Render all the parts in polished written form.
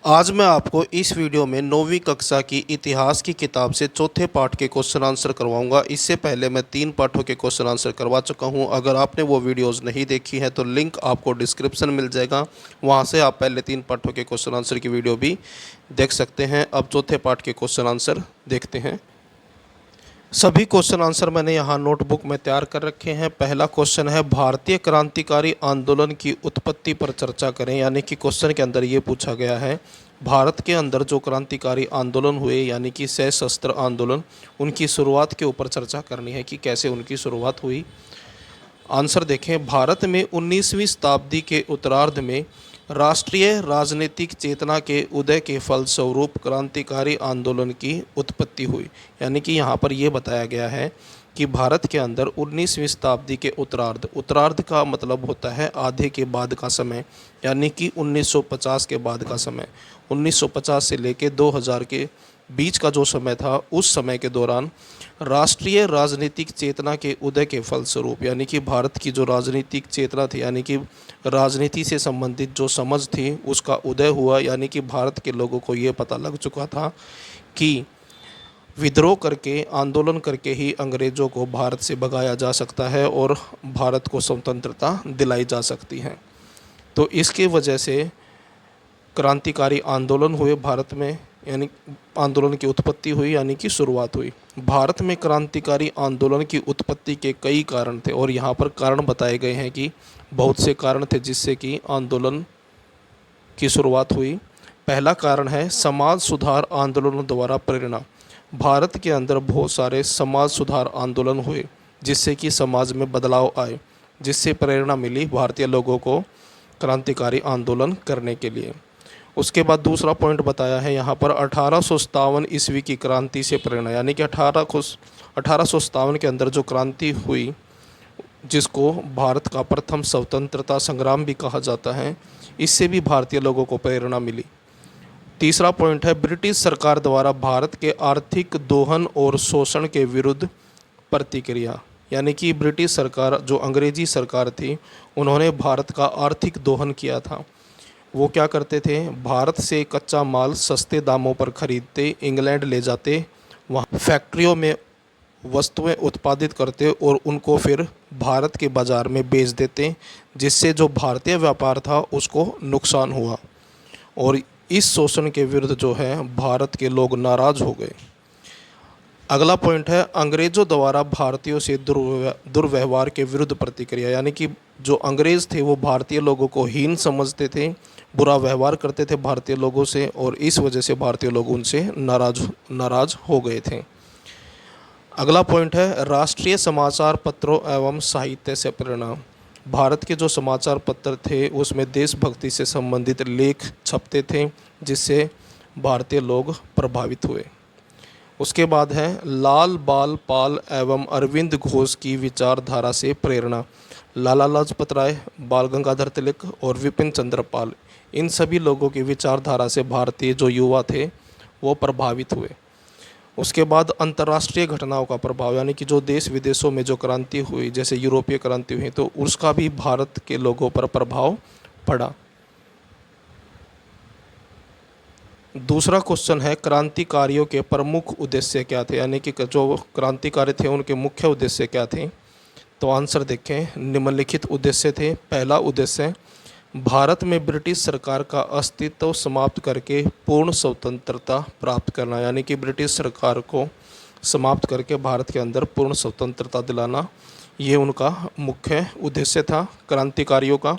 आज मैं आपको इस वीडियो में 9वीं कक्षा की इतिहास की किताब से चौथे पाठ के क्वेश्चन आंसर करवाऊंगा। इससे पहले मैं 3 पाठों के क्वेश्चन आंसर करवा चुका हूं। अगर आपने वो वीडियोस नहीं देखी हैं तो लिंक आपको डिस्क्रिप्शन मिल जाएगा, वहां से आप पहले 3 पाठों के क्वेश्चन आंसर की वीडियो भी देख सकते हैं। अब चौथे पाठ के क्वेश्चन आंसर देखते हैं। सभी क्वेश्चन आंसर मैंने यहाँ नोटबुक में तैयार कर रखे हैं। पहला क्वेश्चन है, भारतीय क्रांतिकारी आंदोलन की उत्पत्ति पर चर्चा करें। यानी कि क्वेश्चन के अंदर ये पूछा गया है, भारत के अंदर जो क्रांतिकारी आंदोलन हुए यानी कि सशस्त्र आंदोलन, उनकी शुरुआत के ऊपर चर्चा करनी है कि कैसे उनकी शुरुआत हुई। आंसर देखें, भारत में 19वीं शताब्दी के उत्तरार्ध में राष्ट्रीय राजनीतिक चेतना के उदय के फलस्वरूप क्रांतिकारी आंदोलन की उत्पत्ति हुई। यानी कि यहाँ पर यह बताया गया है कि भारत के अंदर 19वीं शताब्दी के उत्तरार्ध का मतलब होता है आधे के बाद का समय, यानी कि 1950 के बाद का समय। 1950 से लेकर 2000 के बीच का जो समय था, उस समय के दौरान राष्ट्रीय राजनीतिक चेतना के उदय के फलस्वरूप, यानी कि भारत की जो राजनीतिक चेतना थी, यानी कि राजनीति से संबंधित जो समझ थी, उसका उदय हुआ। यानी कि भारत के लोगों को ये पता लग चुका था कि विद्रोह करके, आंदोलन करके ही अंग्रेज़ों को भारत से भगाया जा सकता है और भारत को स्वतंत्रता दिलाई जा सकती है। तो इसकी वजह से क्रांतिकारी आंदोलन हुए भारत में, यानी आंदोलन की उत्पत्ति हुई, यानी कि शुरुआत हुई। भारत में क्रांतिकारी आंदोलन की उत्पत्ति के कई कारण थे और यहाँ पर कारण बताए गए हैं कि बहुत से कारण थे जिससे कि आंदोलन की शुरुआत हुई। पहला कारण है समाज सुधार आंदोलनों द्वारा प्रेरणा। भारत के अंदर बहुत सारे समाज सुधार आंदोलन हुए जिससे कि समाज में बदलाव आए, जिससे प्रेरणा मिली भारतीय लोगों को क्रांतिकारी आंदोलन करने के लिए। उसके बाद दूसरा पॉइंट बताया है यहाँ पर 1857 ईस्वी की क्रांति से प्रेरणा। यानी कि 1857 के अंदर जो क्रांति हुई, जिसको भारत का प्रथम स्वतंत्रता संग्राम भी कहा जाता है, इससे भी भारतीय लोगों को प्रेरणा मिली। तीसरा पॉइंट है, ब्रिटिश सरकार द्वारा भारत के आर्थिक दोहन और शोषण के विरुद्ध प्रतिक्रिया। यानी कि ब्रिटिश सरकार, जो अंग्रेजी सरकार थी, उन्होंने भारत का आर्थिक दोहन किया था। वो क्या करते थे, भारत से कच्चा माल सस्ते दामों पर खरीदते, इंग्लैंड ले जाते, वहाँ फैक्ट्रियों में वस्तुएं उत्पादित करते और उनको फिर भारत के बाज़ार में बेच देते, जिससे जो भारतीय व्यापार था उसको नुकसान हुआ और इस शोषण के विरुद्ध जो है भारत के लोग नाराज़ हो गए। अगला पॉइंट है, अंग्रेज़ों द्वारा भारतीयों से दुर्व्यवहार के विरुद्ध प्रतिक्रिया। यानी कि जो अंग्रेज़ थे वो भारतीय लोगों को हीन समझते थे, बुरा व्यवहार करते थे भारतीय लोगों से और इस वजह से भारतीय लोग उनसे नाराज़ हो गए थे। अगला पॉइंट है, राष्ट्रीय समाचार पत्रों एवं साहित्य से प्रेरणा। भारत के जो समाचार पत्र थे उसमें देशभक्ति से संबंधित लेख छपते थे, जिससे भारतीय लोग प्रभावित हुए। उसके बाद है, लाल बाल पाल एवं अरविंद घोष की विचारधारा से प्रेरणा। लाला लाजपत राय, बाल गंगाधर तिलक और विपिन चंद्र पाल, इन सभी लोगों की विचारधारा से भारतीय जो युवा थे वो प्रभावित हुए। उसके बाद अंतर्राष्ट्रीय घटनाओं का प्रभाव, यानी कि जो देश विदेशों में जो क्रांति हुई, जैसे यूरोपीय क्रांति हुई, तो उसका भी भारत के लोगों पर प्रभाव पड़ा। दूसरा क्वेश्चन है, क्रांतिकारियों के प्रमुख उद्देश्य क्या थे। यानी कि जो क्रांतिकारी थे उनके मुख्य उद्देश्य क्या थे। तो आंसर देखें, निम्नलिखित उद्देश्य थे। पहला उद्देश्य, भारत में ब्रिटिश सरकार का अस्तित्व समाप्त करके पूर्ण स्वतंत्रता प्राप्त करना। यानी कि ब्रिटिश सरकार को समाप्त करके भारत के अंदर पूर्ण स्वतंत्रता दिलाना, ये उनका मुख्य उद्देश्य था क्रांतिकारियों का।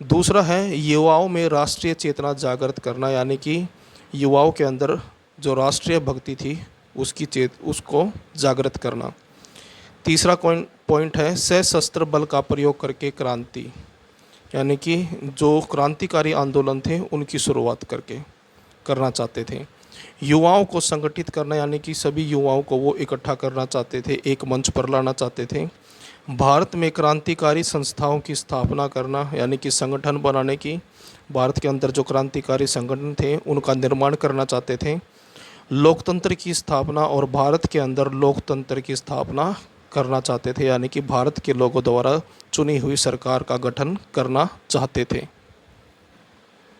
दूसरा है, युवाओं में राष्ट्रीय चेतना जागृत करना। यानी कि युवाओं के अंदर जो राष्ट्रीय भक्ति थी उसको जागृत करना। तीसरा पॉइंट है, सशस्त्र बल का प्रयोग करके क्रांति। यानी कि जो क्रांतिकारी आंदोलन थे उनकी शुरुआत करना चाहते थे। युवाओं को संगठित करना, यानी कि सभी युवाओं को वो इकट्ठा करना चाहते थे, एक मंच पर लाना चाहते थे। भारत में क्रांतिकारी संस्थाओं की स्थापना करना, यानी कि संगठन बनाने की, भारत के अंदर जो क्रांतिकारी संगठन थे उनका निर्माण करना चाहते थे। लोकतंत्र की स्थापना और भारत के अंदर लोकतंत्र की स्थापना करना चाहते थे, यानी कि भारत के लोगों द्वारा चुनी हुई सरकार का गठन करना चाहते थे।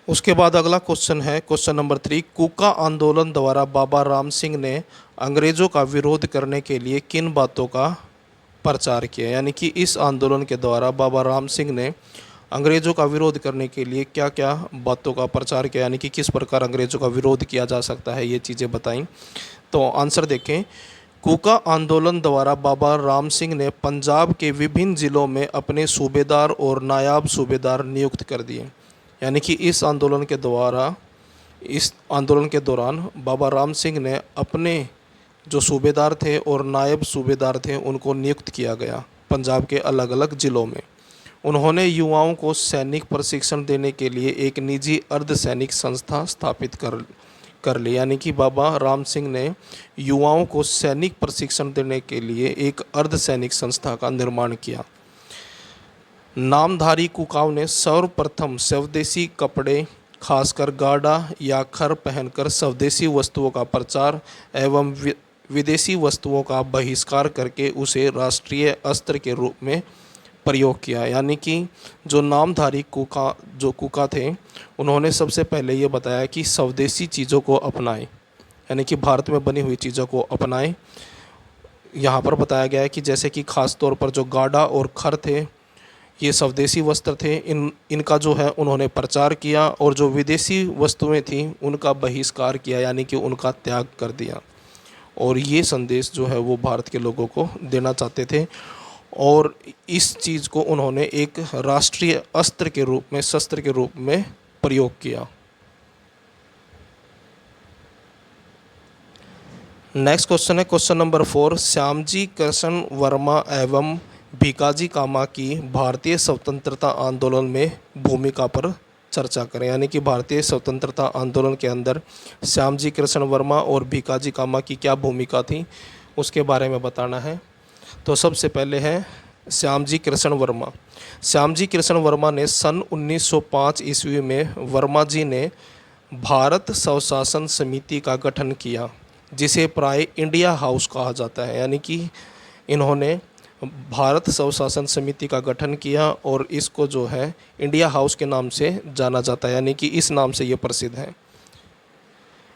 उसके बाद अगला क्वेश्चन है क्वेश्चन नंबर 3। कूका आंदोलन द्वारा बाबा राम सिंह ने अंग्रेज़ों का विरोध करने के लिए किन बातों का प्रचार किया, यानी कि इस आंदोलन के द्वारा बाबा राम सिंह ने अंग्रेज़ों का विरोध करने के लिए क्या क्या बातों का प्रचार किया, यानी कि किस प्रकार अंग्रेज़ों का विरोध किया जा सकता है, ये चीज़ें बताई। तो आंसर देखें। कूका आंदोलन द्वारा बाबा राम सिंह ने पंजाब के विभिन्न ज़िलों में अपने सूबेदार और नायाब सूबेदार नियुक्त कर दिए, यानी कि इस आंदोलन के दौरान बाबा राम सिंह ने अपने जो सूबेदार थे और नायब सूबेदार थे उनको नियुक्त किया गया पंजाब के अलग अलग ज़िलों में। उन्होंने युवाओं को सैनिक प्रशिक्षण देने के लिए एक निजी अर्धसैनिक संस्था स्थापित कर ली, यानी कि बाबा राम सिंह ने युवाओं को सैनिक प्रशिक्षण देने के लिए एक अर्धसैनिक संस्था का निर्माण किया। नामधारी कुकाओं ने सर्वप्रथम स्वदेशी कपड़े, खासकर गाढ़ा या खर पहनकर स्वदेशी वस्तुओं का प्रचार एवं विदेशी वस्तुओं का बहिष्कार करके उसे राष्ट्रीय अस्त्र के रूप में प्रयोग किया, यानी कि जो नामधारी कुका थे उन्होंने सबसे पहले ये बताया कि स्वदेशी चीज़ों को अपनाएं, यानी कि भारत में बनी हुई चीज़ों को अपनाएं। यहाँ पर बताया गया है कि जैसे कि ख़ास तौर पर जो गाढ़ा और खर थे ये स्वदेशी वस्त्र थे, इनका जो है उन्होंने प्रचार किया, और जो विदेशी वस्तुएं थीं उनका बहिष्कार किया, यानी कि उनका त्याग कर दिया। और ये संदेश जो है वो भारत के लोगों को देना चाहते थे, और इस चीज़ को उन्होंने एक राष्ट्रीय अस्त्र के रूप में, शस्त्र के रूप में प्रयोग किया। नेक्स्ट क्वेश्चन है क्वेश्चन नंबर 4। श्यामजी कृष्ण वर्मा एवं भीकाजी कामा की भारतीय स्वतंत्रता आंदोलन में भूमिका पर चर्चा करें, यानी कि भारतीय स्वतंत्रता आंदोलन के अंदर श्यामजी कृष्ण वर्मा और भीकाजी कामा की क्या भूमिका थी उसके बारे में बताना है। तो सबसे पहले है श्यामजी कृष्ण वर्मा। श्यामजी कृष्ण वर्मा ने सन 1905 ईस्वी में वर्मा जी ने भारत स्वशासन समिति का गठन किया, जिसे प्राय इंडिया हाउस कहा जाता है, यानी कि इन्होंने भारत स्वशासन समिति का गठन किया और इसको जो है इंडिया हाउस के नाम से जाना जाता है, यानी कि इस नाम से ये प्रसिद्ध है।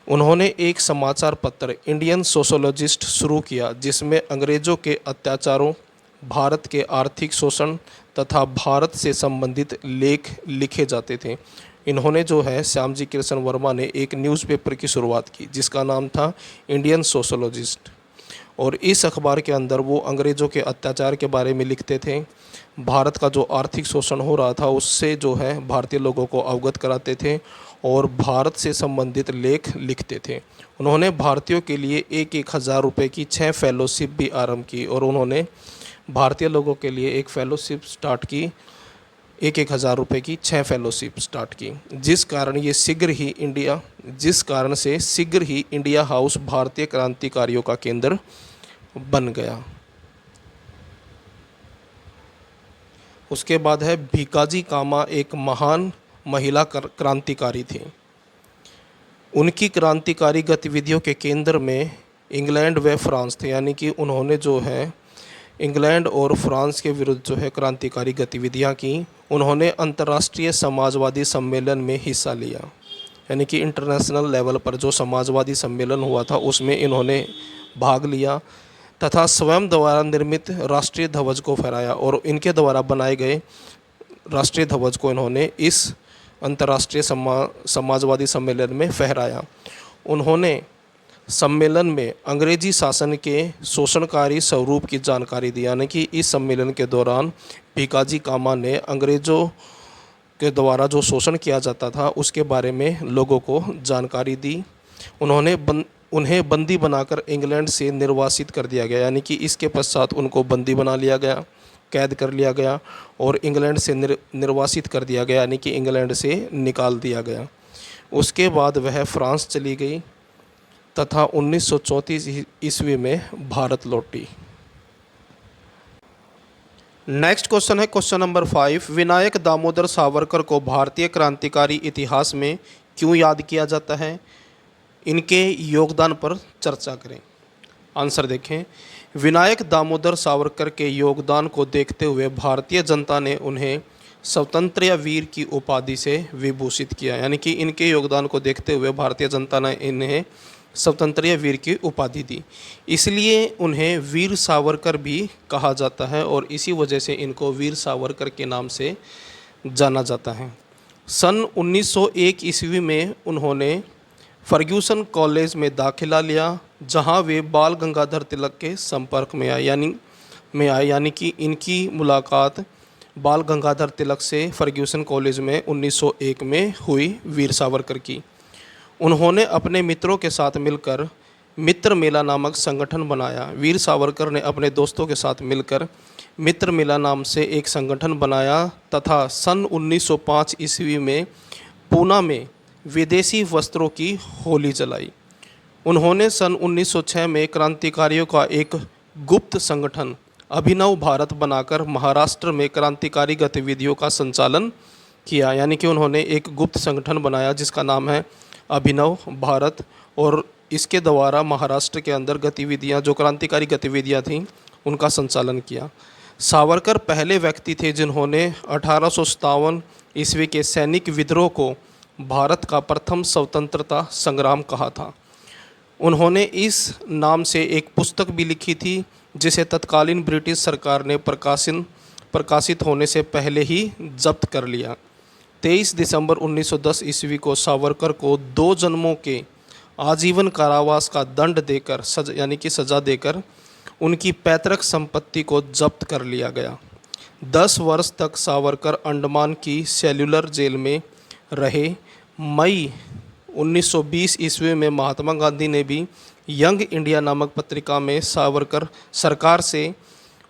उन्होंने एक समाचार पत्र इंडियन सोशोलॉजिस्ट शुरू किया, जिसमें अंग्रेज़ों के अत्याचारों, भारत के आर्थिक शोषण तथा भारत से संबंधित लेख लिखे जाते थे। इन्होंने जो है श्यामजी कृष्ण वर्मा ने एक न्यूज़पेपर की शुरुआत की जिसका नाम था इंडियन सोशोलॉजिस्ट, और इस अखबार के अंदर वो अंग्रेज़ों के अत्याचार के बारे में लिखते थे, भारत का जो आर्थिक शोषण हो रहा था उससे जो है भारतीय लोगों को अवगत कराते थे और भारत से संबंधित लेख लिखते थे। उन्होंने भारतीयों के लिए 1,000 रुपये की 6 फेलोशिप भी आरंभ की, और उन्होंने भारतीय लोगों के लिए एक फेलोशिप स्टार्ट की, 1,000 रुपये की 6 फेलोशिप स्टार्ट की, जिस कारण से शीघ्र ही इंडिया हाउस भारतीय क्रांतिकारियों का केंद्र बन गया। उसके बाद है भीकाजी कामा एक महान महिला क्रांतिकारी थी। उनकी क्रांतिकारी गतिविधियों के केंद्र में इंग्लैंड व फ्रांस थे, यानी कि उन्होंने जो है इंग्लैंड और फ्रांस के विरुद्ध जो है क्रांतिकारी गतिविधियां की। उन्होंने अंतर्राष्ट्रीय समाजवादी सम्मेलन में हिस्सा लिया, यानी कि इंटरनेशनल लेवल पर जो समाजवादी सम्मेलन हुआ था उसमें इन्होंने भाग लिया, तथा स्वयं द्वारा निर्मित राष्ट्रीय ध्वज को फहराया, और इनके द्वारा बनाए गए राष्ट्रीय ध्वज को इन्होंने इस अंतर्राष्ट्रीय समाजवादी सम्मेलन में फहराया। उन्होंने सम्मेलन में अंग्रेजी शासन के शोषणकारी स्वरूप की जानकारी दी, यानी कि इस सम्मेलन के दौरान भीकाजी कामा ने अंग्रेज़ों के द्वारा जो शोषण किया जाता था उसके बारे में लोगों को जानकारी दी। उन्हें बंदी बनाकर इंग्लैंड से निर्वासित कर दिया गया, यानी कि इसके पश्चात उनको बंदी बना लिया गया, कैद कर लिया गया और इंग्लैंड से निर्वासित कर दिया गया, यानी कि इंग्लैंड से निकाल दिया गया। उसके बाद वह फ्रांस चली गई तथा 1934 ईस्वी में भारत लौटी। नेक्स्ट क्वेश्चन है क्वेश्चन नंबर 5। विनायक दामोदर सावरकर को भारतीय क्रांतिकारी इतिहास में क्यों याद किया जाता है? इनके योगदान पर चर्चा करें। आंसर देखें। विनायक दामोदर सावरकर के योगदान को देखते हुए भारतीय जनता ने उन्हें स्वतंत्र वीर की उपाधि से विभूषित किया। यानी कि इनके योगदान को देखते हुए भारतीय जनता ने इन्हें स्वतंत्र वीर की उपाधि दी। इसलिए उन्हें वीर सावरकर भी कहा जाता है और इसी वजह से इनको वीर सावरकर के नाम से जाना जाता है। सन 1901 ईस्वी में उन्होंने फर्ग्यूसन कॉलेज में दाखिला लिया, जहां वे बाल गंगाधर तिलक के संपर्क में आए। यानी कि इनकी मुलाकात बाल गंगाधर तिलक से फर्ग्यूसन कॉलेज में 1901 में हुई वीर सावरकर की। उन्होंने अपने मित्रों के साथ मिलकर मित्र मेला नामक संगठन बनाया। वीर सावरकर ने अपने दोस्तों के साथ मिलकर मित्र मेला नाम से एक संगठन बनाया तथा सन 1905 ईस्वी में पूना में विदेशी वस्त्रों की होली जलाई। उन्होंने सन 1906 में क्रांतिकारियों का एक गुप्त संगठन अभिनव भारत बनाकर महाराष्ट्र में क्रांतिकारी गतिविधियों का संचालन किया। यानी कि उन्होंने एक गुप्त संगठन बनाया जिसका नाम है अभिनव भारत, और इसके द्वारा महाराष्ट्र के अंदर गतिविधियां, जो क्रांतिकारी गतिविधियां थीं, उनका संचालन किया। सावरकर पहले व्यक्ति थे जिन्होंने 1857 ईस्वी के सैनिक विद्रोह को भारत का प्रथम स्वतंत्रता संग्राम कहा था। उन्होंने इस नाम से एक पुस्तक भी लिखी थी जिसे तत्कालीन ब्रिटिश सरकार ने प्रकाशित होने से पहले ही जब्त कर लिया। 23 दिसंबर 1910 ईस्वी को सावरकर को 2 जन्मों के आजीवन कारावास का दंड देकर सजा देकर उनकी पैतृक संपत्ति को जब्त कर लिया गया। 10 वर्ष तक सावरकर अंडमान की सेल्युलर जेल में रहे। मई 1920 ईस्वी में महात्मा गांधी ने भी यंग इंडिया नामक पत्रिका में सावरकर सरकार से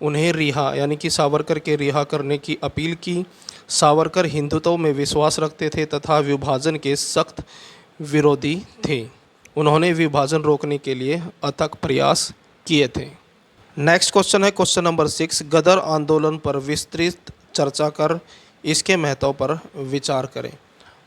उन्हें सावरकर के रिहा करने की अपील की। सावरकर हिंदुत्व में विश्वास रखते थे तथा विभाजन के सख्त विरोधी थे। उन्होंने विभाजन रोकने के लिए अथक प्रयास किए थे। नेक्स्ट क्वेश्चन है क्वेश्चन नंबर 6। गदर आंदोलन पर विस्तृत चर्चा कर इसके महत्व पर विचार करें।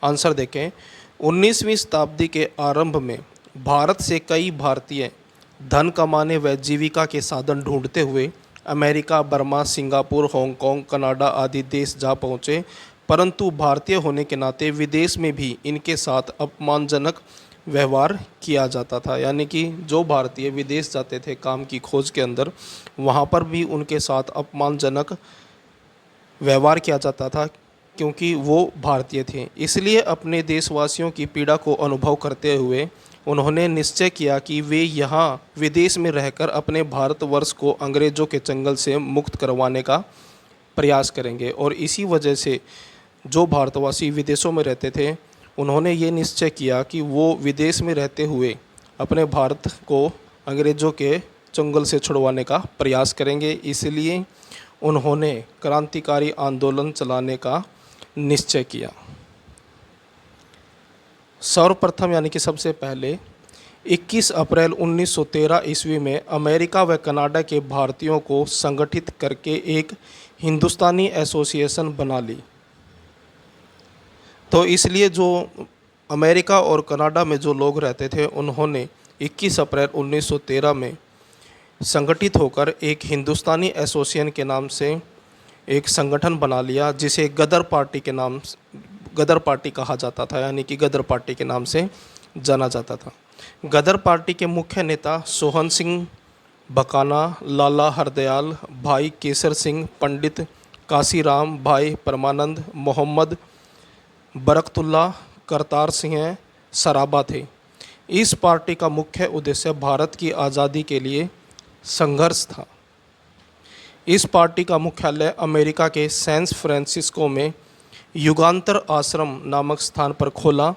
आंसर देखें। 19वीं शताब्दी के आरंभ में भारत से कई भारतीय धन कमाने व जीविका के साधन ढूंढते हुए America, Burma, Singapore, Hong Kong, Canada आदि देश जा पहुँचे, परंतु भारतीय होने के नाते विदेश में भी इनके साथ अपमानजनक व्यवहार किया जाता था। यानी कि जो भारतीय विदेश जाते थे काम की खोज के अंदर, वहाँ पर भी उनके साथ अपमानजनक व्यवहार किया जाता था क्योंकि वो भारतीय थे। इसलिए अपने देशवासियों की पीड़ा को अनुभव करते हुए उन्होंने निश्चय किया कि वे यहाँ विदेश में रहकर अपने भारतवर्ष को अंग्रेज़ों के चंगल से मुक्त करवाने का प्रयास करेंगे। और इसी वजह से जो भारतवासी विदेशों में रहते थे, उन्होंने ये निश्चय किया कि वो विदेश में रहते हुए अपने भारत को अंग्रेज़ों के चंगल से छुड़वाने का प्रयास करेंगे। इसलिए उन्होंने क्रांतिकारी आंदोलन चलाने का निश्चय किया। सर्वप्रथम यानी कि सबसे पहले 21 अप्रैल 1913 ईस्वी में अमेरिका व कनाडा के भारतीयों को संगठित करके एक हिंदुस्तानी एसोसिएशन बना ली। तो इसलिए जो अमेरिका और कनाडा में जो लोग रहते थे, उन्होंने 21 अप्रैल 1913 में संगठित होकर एक हिंदुस्तानी एसोसिएशन के नाम से एक संगठन बना लिया, जिसे गदर पार्टी कहा जाता था। यानी कि गदर पार्टी के नाम से जाना जाता था। गदर पार्टी के मुख्य नेता सोहन सिंह बकाना, लाला हरदयाल, भाई केसर सिंह, पंडित काशीराम, भाई परमानंद, मोहम्मद बरकतुल्ला, करतार सिंह सराबा थे। इस पार्टी का मुख्य उद्देश्य भारत की आज़ादी के लिए संघर्ष था। इस पार्टी का मुख्यालय अमेरिका के सैन फ्रांसिस्को में युगांतर आश्रम नामक स्थान पर खोला।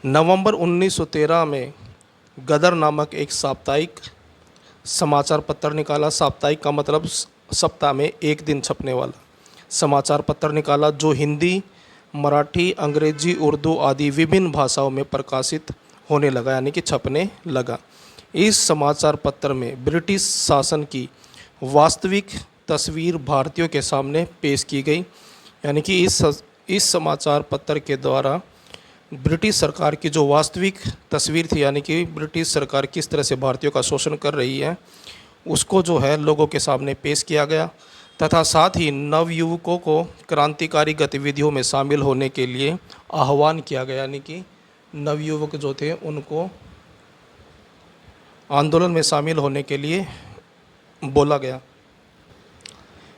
नवंबर 1913 में गदर नामक एक साप्ताहिक समाचार पत्र निकाला। साप्ताहिक का मतलब सप्ताह में एक दिन छपने वाला समाचार पत्र निकाला, जो हिंदी, मराठी, अंग्रेजी, उर्दू आदि विभिन्न भाषाओं में प्रकाशित होने लगा, यानी कि छपने लगा। इस समाचार पत्र में ब्रिटिश शासन की वास्तविक तस्वीर भारतीयों के सामने पेश की गई। यानी कि इस समाचार पत्र के द्वारा ब्रिटिश सरकार की जो वास्तविक तस्वीर थी, यानी कि ब्रिटिश सरकार किस तरह से भारतीयों का शोषण कर रही है, उसको जो है लोगों के सामने पेश किया गया, तथा साथ ही नवयुवकों को क्रांतिकारी गतिविधियों में शामिल होने के लिए आह्वान किया गया, यानी कि नवयुवक जो थे उनको आंदोलन में शामिल होने के लिए बोला गया।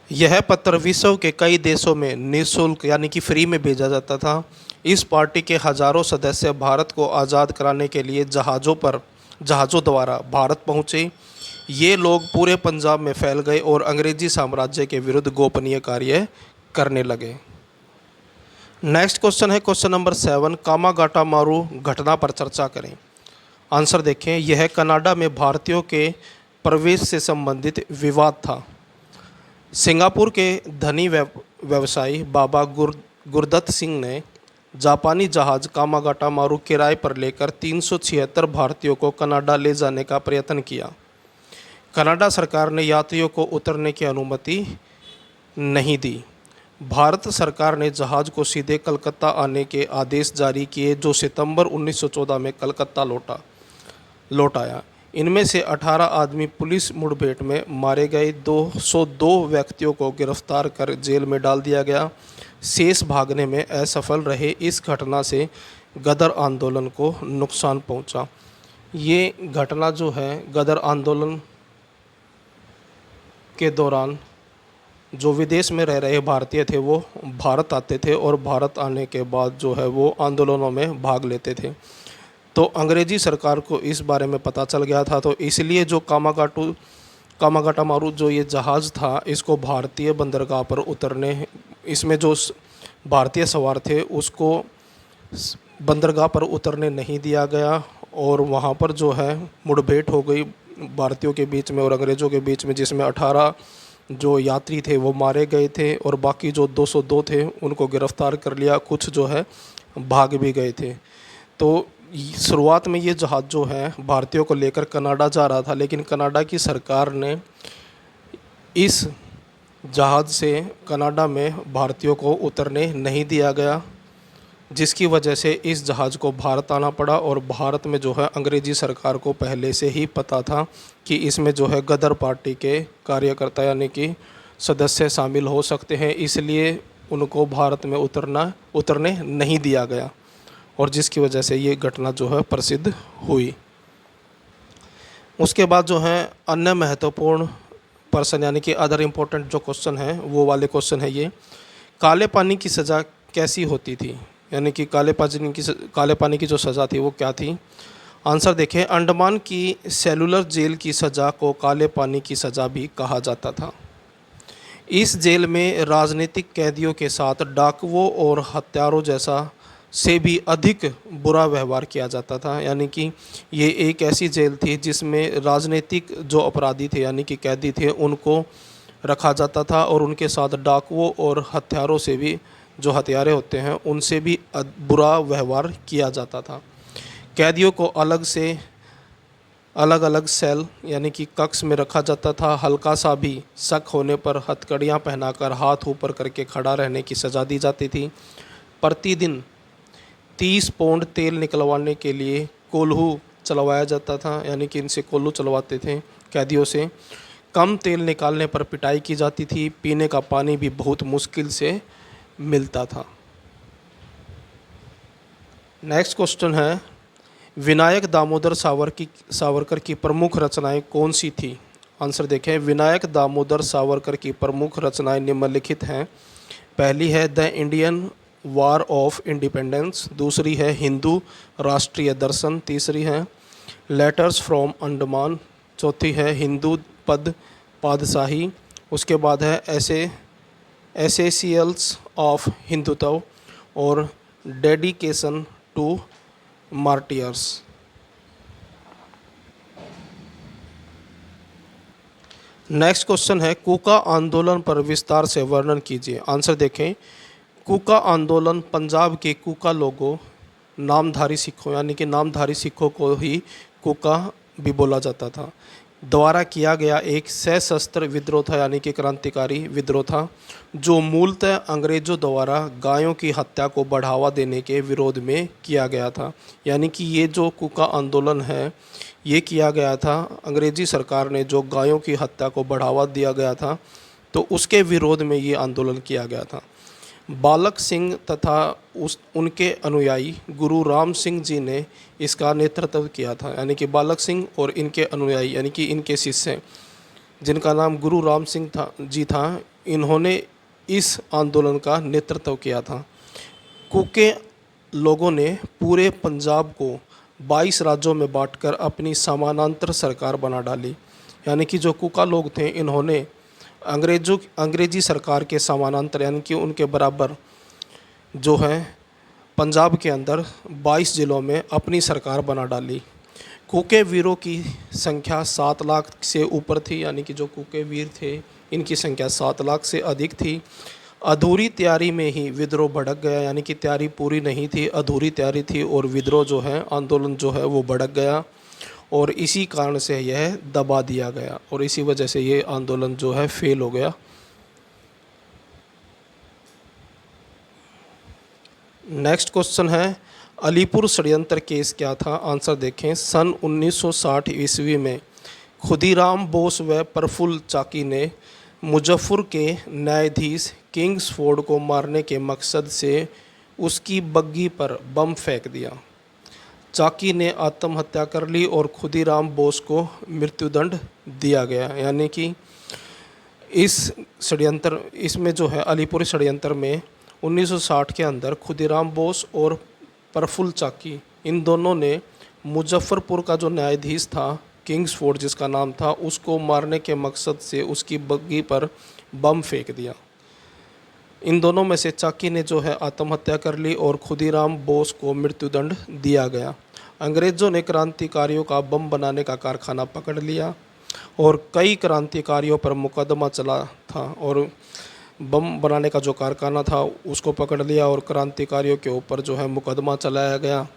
यह पत्र विश्व के कई देशों में निःशुल्क यानी कि फ्री में भेजा जाता था। इस पार्टी के हजारों सदस्य भारत को आज़ाद कराने के लिए जहाज़ों द्वारा भारत पहुँचे। ये लोग पूरे पंजाब में फैल गए और अंग्रेजी साम्राज्य के विरुद्ध गोपनीय कार्य करने लगे। नेक्स्ट क्वेश्चन है क्वेश्चन नंबर 7, कामागाटा मारू घटना पर चर्चा करें। आंसर देखें, यह कनाडा में भारतीयों के प्रवेश से संबंधित विवाद था। सिंगापुर के धनी व्यवसायी बाबा गुरदत्त सिंह ने जापानी जहाज़ कामागाटा मारू किराए पर लेकर 376 भारतीयों को कनाडा ले जाने का प्रयत्न किया। कनाडा सरकार ने यात्रियों को उतरने की अनुमति नहीं दी। भारत सरकार ने जहाज़ को सीधे कलकत्ता आने के आदेश जारी किए, जो सितंबर 1914 में कलकत्ता लौट आया। इनमें से 18 आदमी पुलिस मुठभेड़ में मारे गए। 202 व्यक्तियों को गिरफ्तार कर जेल में डाल दिया गया। शेष भागने में असफल रहे। इस घटना से गदर आंदोलन को नुकसान पहुंचा। ये घटना जो है गदर आंदोलन के दौरान जो विदेश में रह रहे भारतीय थे वो भारत आते थे और भारत आने के बाद जो है वो आंदोलनों में भाग लेते थे। तो अंग्रेज़ी सरकार को इस बारे में पता चल गया था, तो इसलिए जो कामागाटा मारू जो ये जहाज़ था इसको भारतीय बंदरगाह पर उतरने, इसमें जो भारतीय सवार थे उसको बंदरगाह पर उतरने नहीं दिया गया और वहाँ पर जो है मुठभेड़ हो गई भारतीयों के बीच में और अंग्रेज़ों के बीच में, जिसमें 18 जो यात्री थे वो मारे गए थे और बाकी जो 202 थे उनको गिरफ्तार कर लिया। कुछ जो है भाग भी गए थे। तो शुरुआत में ये जहाज़ जो है भारतीयों को लेकर कनाडा जा रहा था, लेकिन कनाडा की सरकार ने इस जहाज़ से कनाडा में भारतीयों को उतरने नहीं दिया गया, जिसकी वजह से इस जहाज़ को भारत आना पड़ा। और भारत में जो है अंग्रेज़ी सरकार को पहले से ही पता था कि इसमें जो है गदर पार्टी के कार्यकर्ता यानी कि सदस्य शामिल हो सकते हैं, इसलिए उनको भारत में उतरने नहीं दिया गया और जिसकी वजह से ये घटना जो है प्रसिद्ध हुई। उसके बाद जो है अन्य महत्वपूर्ण पर्सन यानी कि अदर इम्पोर्टेंट जो क्वेश्चन है वो वाले क्वेश्चन है ये, काले पानी की सज़ा कैसी होती थी, यानी कि काले पानी की जो सज़ा थी वो क्या थी। आंसर देखें, अंडमान की सेलुलर जेल की सज़ा को काले पानी की सज़ा भी कहा जाता था। इस जेल में राजनीतिक कैदियों के साथ डाकुओं और हत्यारों जैसा से भी अधिक बुरा व्यवहार किया जाता था, यानी कि ये एक ऐसी जेल थी जिसमें राजनीतिक जो अपराधी थे यानी कि कैदी थे उनको रखा जाता था और उनके साथ डाकुओं और हत्यारों से भी जो हथियारे होते हैं उनसे भी बुरा व्यवहार किया जाता था। कैदियों को अलग अलग सेल यानी कि कक्ष में रखा जाता था। हल्का सा भी शक होने पर हथकड़ियाँ पहनाकर हाथ ऊपर करके खड़ा रहने की सज़ा दी जाती थी। प्रतिदिन 30 पौंड तेल निकलवाने के लिए कोल्हू चलवाया जाता था, यानी कि इनसे कोल्हू चलवाते थे कैदियों से। कम तेल निकालने पर पिटाई की जाती थी। पीने का पानी भी बहुत मुश्किल से मिलता था। नेक्स्ट क्वेश्चन है, विनायक दामोदर सावरकर की प्रमुख रचनाएं कौन सी थी। आंसर देखें, विनायक दामोदर सावरकर की प्रमुख रचनाएं निम्नलिखित हैं। पहली है the Indian war of independence, दूसरी है हिंदू राष्ट्रीय दर्शन, तीसरी है लेटर्स फ्रॉम अंडमान, चौथी है हिंदू पादशाही, उसके बाद है एसेसियल्स ऑफ हिंदुत्व और dedication to martyrs. Next question है, कूका आंदोलन पर विस्तार से वर्णन कीजिए। आंसर देखें, कूका आंदोलन पंजाब के कूका लोगों नामधारी सिखों यानी कि नामधारी सिखों को ही कूका भी बोला जाता था द्वारा किया गया एक सशस्त्र विद्रोह था, यानी कि क्रांतिकारी विद्रोह था, जो मूलतः अंग्रेज़ों द्वारा गायों की हत्या को बढ़ावा देने के विरोध में किया गया था। यानी कि ये जो कूका आंदोलन है ये किया गया था, अंग्रेज़ी सरकार ने जो गायों की हत्या को बढ़ावा दिया गया था तो उसके विरोध में ये आंदोलन किया गया था। बालक सिंह तथा उनके अनुयायी गुरु राम सिंह जी ने इसका नेतृत्व किया था। यानी कि बालक सिंह और इनके अनुयायी यानी कि इनके शिष्य जिनका नाम गुरु राम सिंह था, इन्होंने इस आंदोलन का नेतृत्व किया था। कुके लोगों ने पूरे पंजाब को 22 राज्यों में बांटकर अपनी समानांतर सरकार बना डाली। यानी कि जो कुका लोग थे, इन्होंने अंग्रेजी सरकार के समानांतर यानी कि उनके बराबर जो है पंजाब के अंदर 22 ज़िलों में अपनी सरकार बना डाली। कुके वीरों की संख्या 7 लाख से ऊपर थी। यानी कि जो कुके वीर थे, इनकी संख्या 7 लाख से अधिक थी। अधूरी तैयारी में ही विद्रोह भड़क गया। यानी कि तैयारी पूरी नहीं थी, अधूरी तैयारी थी और विद्रोह जो है, आंदोलन जो है वो भड़क गया और इसी कारण से यह दबा दिया गया और इसी वजह से ये आंदोलन जो है फेल हो गया। नेक्स्ट क्वेश्चन है, अलीपुर षड्यंत्र केस क्या था? आंसर देखें। सन 1960 ईस्वी में खुदीराम बोस व प्रफुल्ल चाकी ने मुजफ्फर के न्यायाधीश किंग्सफोर्ड को मारने के मकसद से उसकी बग्गी पर बम फेंक दिया। चाकी ने आत्महत्या कर ली और खुदीराम बोस को मृत्युदंड दिया गया। यानी कि इसमें जो है अलीपुर षड्यंत्र में 1960 के अंदर खुदीराम बोस और प्रफुल्ल चाकी, इन दोनों ने मुजफ्फरपुर का जो न्यायाधीश था किंग्सफोर्ड जिसका नाम था, उसको मारने के मकसद से उसकी बग्गी पर बम फेंक दिया। इन दोनों में से चाकी ने जो है आत्महत्या कर ली और खुदीराम बोस को मृत्युदंड दिया गया। अंग्रेज़ों ने क्रांतिकारियों का बम बनाने का कारखाना पकड़ लिया और कई क्रांतिकारियों पर मुकदमा चला था और बम बनाने का जो कारखाना था उसको पकड़ लिया और क्रांतिकारियों के ऊपर जो है मुकदमा चलाया गया।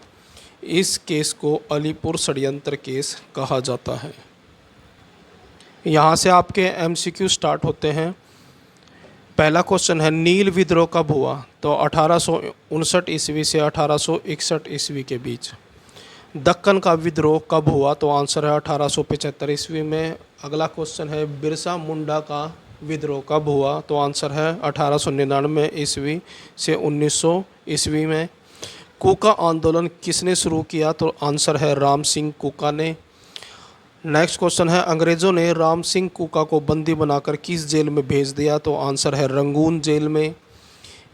इस केस को अलीपुर षड्यंत्र केस कहा जाता है। यहाँ से आपके एमसीक्यू स्टार्ट होते हैं। पहला क्वेश्चन है, नील विद्रोह कब हुआ? तो 1859 ईस्वी से 1861 ईस्वी के बीच। दक्कन का विद्रोह कब हुआ? तो आंसर है 1875 ईस्वी में। अगला क्वेश्चन है, बिरसा मुंडा का विद्रोह कब हुआ? तो आंसर है 1899 ईस्वी से 1900 ईस्वी में। कुका आंदोलन किसने शुरू किया? तो आंसर है राम सिंह कुका ने। नेक्स्ट क्वेश्चन है, अंग्रेज़ों ने राम सिंह कुका को बंदी बनाकर किस जेल में भेज दिया? तो आंसर है रंगून जेल में।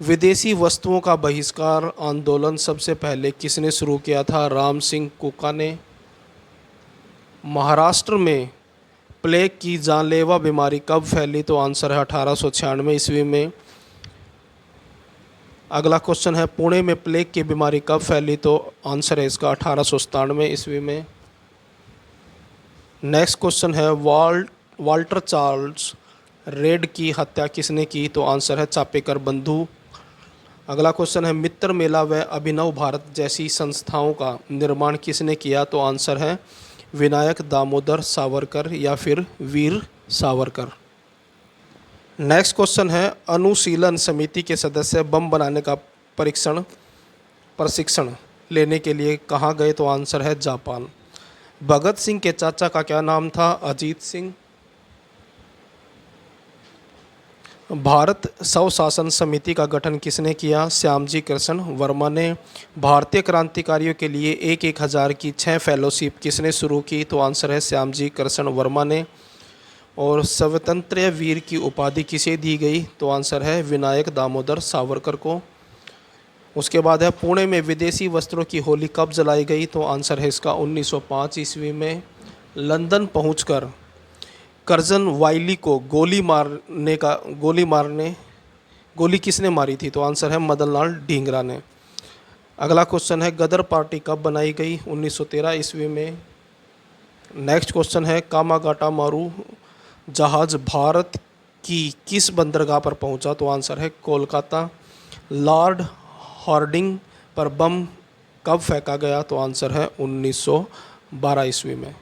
विदेशी वस्तुओं का बहिष्कार आंदोलन सबसे पहले किसने शुरू किया था? राम सिंह कुका ने। महाराष्ट्र में प्लेग की जानलेवा बीमारी कब फैली? तो आंसर है 1896 ईस्वी में। अगला क्वेश्चन है, पुणे में प्लेग की बीमारी कब फैली? तो आंसर है इसका 1897 ईस्वी में। नेक्स्ट क्वेश्चन है, वाल्टर चार्ल्स रेड की हत्या किसने की? तो आंसर है चापेकर बंधु। अगला क्वेश्चन है, मित्र मेला व अभिनव भारत जैसी संस्थाओं का निर्माण किसने किया? तो आंसर है विनायक दामोदर सावरकर या फिर वीर सावरकर। नेक्स्ट क्वेश्चन है, अनुशीलन समिति के सदस्य बम बनाने का प्रशिक्षण लेने के लिए कहाँ गए? तो आंसर है जापान। भगत सिंह के चाचा का क्या नाम था? अजीत सिंह। भारत स्वशासन समिति का गठन किसने किया? श्यामजी कृष्ण वर्मा ने। भारतीय क्रांतिकारियों के लिए 1,000 की 6 फेलोशिप किसने शुरू की? तो आंसर है श्यामजी कृष्ण वर्मा ने। और स्वतंत्र वीर की उपाधि किसे दी गई? तो आंसर है विनायक दामोदर सावरकर को। उसके बाद है, पुणे में विदेशी वस्त्रों की होली कब जलाई गई? तो आंसर है इसका 1905 ईस्वी में। लंदन पहुंचकर कर्जन वाइली को गोली किसने मारी थी? तो आंसर है मदनलाल ढींगरा ने। अगला क्वेश्चन है, गदर पार्टी कब बनाई गई? 1913 ईस्वी में। नेक्स्ट क्वेश्चन है, कामागाटा मारू जहाज भारत की किस बंदरगाह पर पहुंचा? तो आंसर है कोलकाता। लॉर्ड हार्डिंग पर बम कब फेंका गया? तो आंसर है 1912 ईस्वी में।